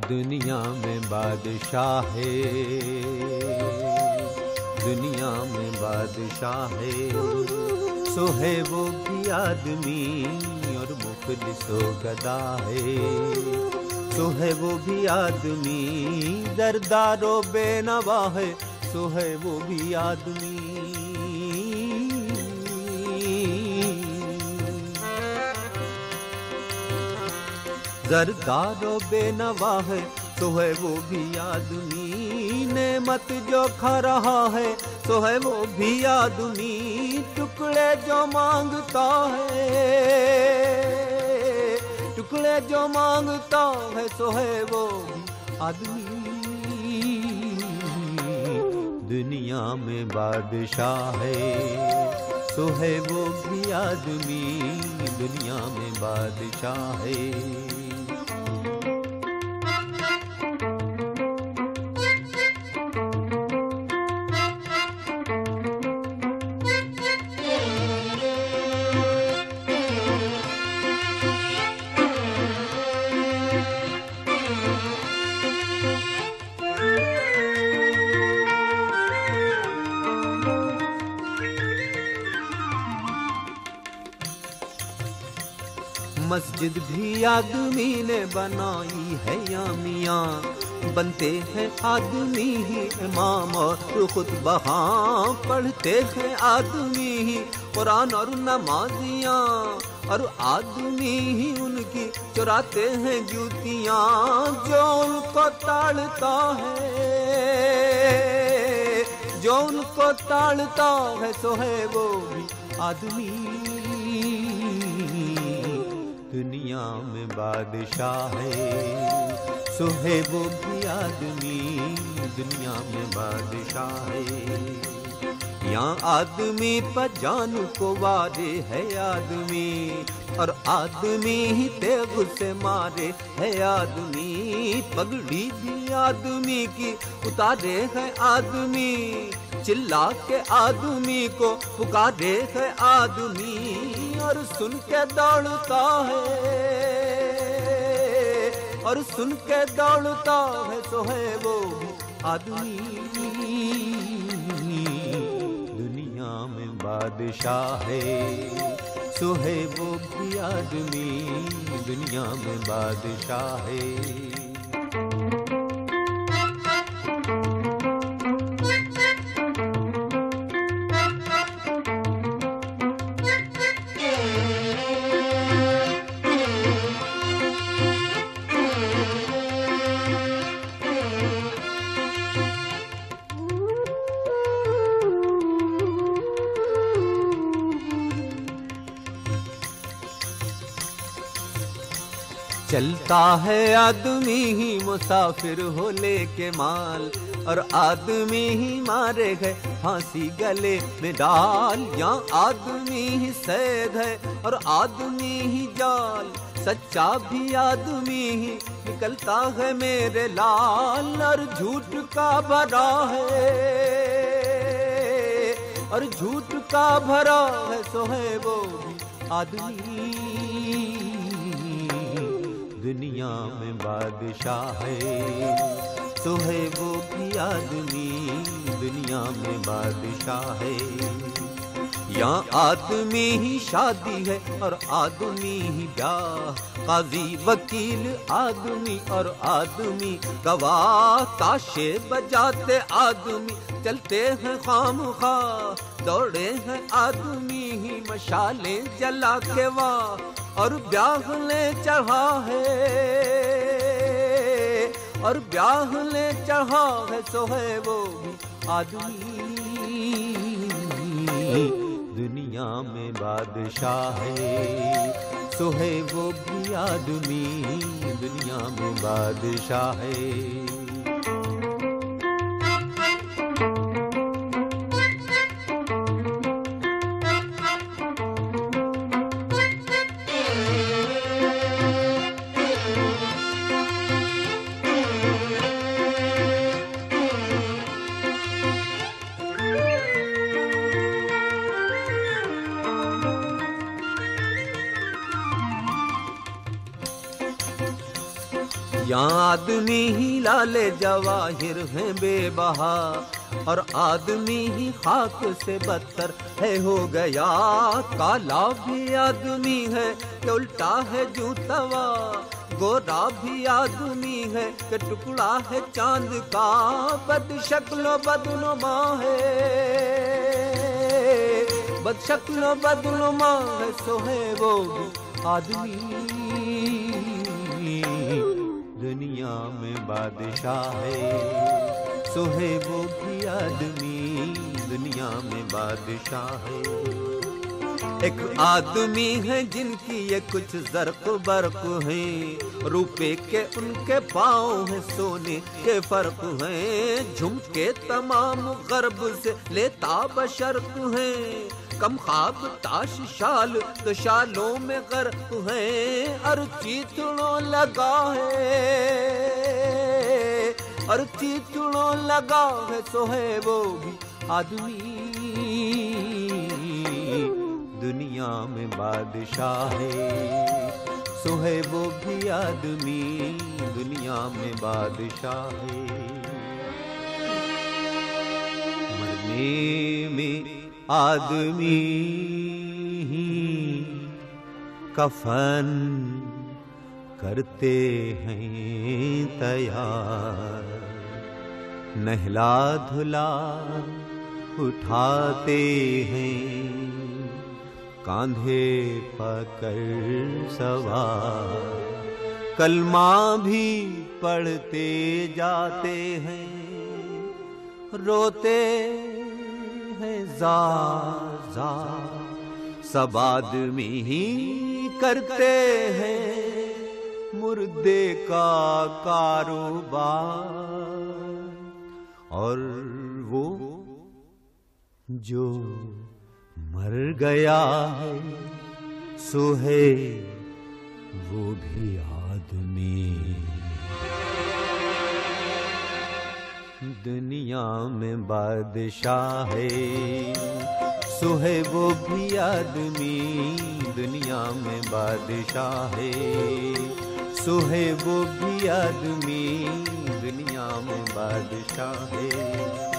दुनिया में बादशाह है, दुनिया में बादशाह है, सो है वो भी आदमी और मुखलिसो गदा है, सो है वो भी आदमी दरदारो बेनवा है, सो है वो भी आदमी। दरदारो बेनवा है, सो है वो भी आदमी, नेमत जो खा रहा है, सो है वो भी आदमी, टुकड़े जो मांगता है, टुकड़े जो मांगता है, सो है वो भी आदमी। दुनिया में बादशाह है, सो है वो भी आदमी, दुनिया में बादशाह है। मस्जिद भी आदमी ने बनाई है या मियाँ, बनते हैं आदमी ही इमाम और खुतबा पढ़ते हैं आदमी ही कुरान और नमाजियाँ, और आदमी ही उनकी चुराते हैं जूतियाँ, जो उनको ताड़ता है, जो उनको ताड़ता है, सो है वो भी आदमी। दुनिया में बादशाह है, सो है वो भी आदमी, दुनिया में बादशाह है। यहाँ आदमी पर जान को वारे है आदमी, और आदमी ही तेग से मारे है आदमी, पगड़ी भी आदमी की उतारे है आदमी, चिल्ला के आदमी को पुकारे है आदमी, और सुन के दौड़ता है, और सुन के दौड़ता है, सो है वो आदमी। दुनिया में बादशाह है, सो है वो भी आदमी, दुनिया में बादशाह है। चलता है आदमी ही मुसाफिर हो लेके माल, और आदमी ही मारे गए फांसी गले में डाल, यहाँ आदमी ही सैद है और आदमी ही जाल, सच्चा भी आदमी ही निकलता है मेरे लाल, और झूठ का भरा है, और झूठ का भरा है, सो है वो भी आदमी। दुनिया में बादशाह है, सो है वो भी आदमी, दुनिया में बादशाह है। यहाँ आदमी ही शादी है और आदमी ही ब्याह, काजी वकील आदमी और आदमी गवाह, ताशे बजाते आदमी चलते हैं खामखा, दौड़े हैं आदमी ही मशालें जला के वाह, और ब्याह ले चढ़ा है, और ब्याह ले चढ़ा है, सो है वो भी आदमी। दुनिया में बादशाह है, सो है वो भी आदमी, दुनिया में बादशाह है। यहाँ आदमी ही लाले जवाहिर हैं बेबहा, और आदमी ही खाक से बदतर है हो गया। काला भी आदमी है कि उल्टा है जूतवा, गोरा भी आदमी है कि टुकड़ा है चांद का, बदशक्लो बदनुमा है, बदशक्लो बदनुमा है, सो है वो आदमी दुनिया में बादशाह है, सो है वो भी आदमी दुनिया में बादशाह है। एक आदमी है जिनकी ये कुछ ज़र्क बर्क है, रुपए के उनके पाँव हैं, सोने के फर्क हैं, झुमके तमाम गर्ब से लेता बशर्क हैं, कम ख्वाब ताश शाल तो शालों में गर्क हैं, और चीतड़ों लगा है, और चीतड़ों लगा है, सो है वो भी आदमी दुनिया में बादशाह है, सो है वो भी आदमी दुनिया में बादशाह है। मरने में आदमी ही कफन करते हैं तैयार, नहला धुला उठाते हैं, कांधे पकड़ सवार, कलमा भी पढ़ते जाते हैं, रोते हैं जार जार, सब आदमी ही करते हैं मुर्दे का कारोबार, और वो जो मर गया है, सो है वो भी आदमी दुनिया में बादशाह है, सो है वो भी आदमी दुनिया में बादशाह है, सो है वो भी आदमी दुनिया में बादशाह है।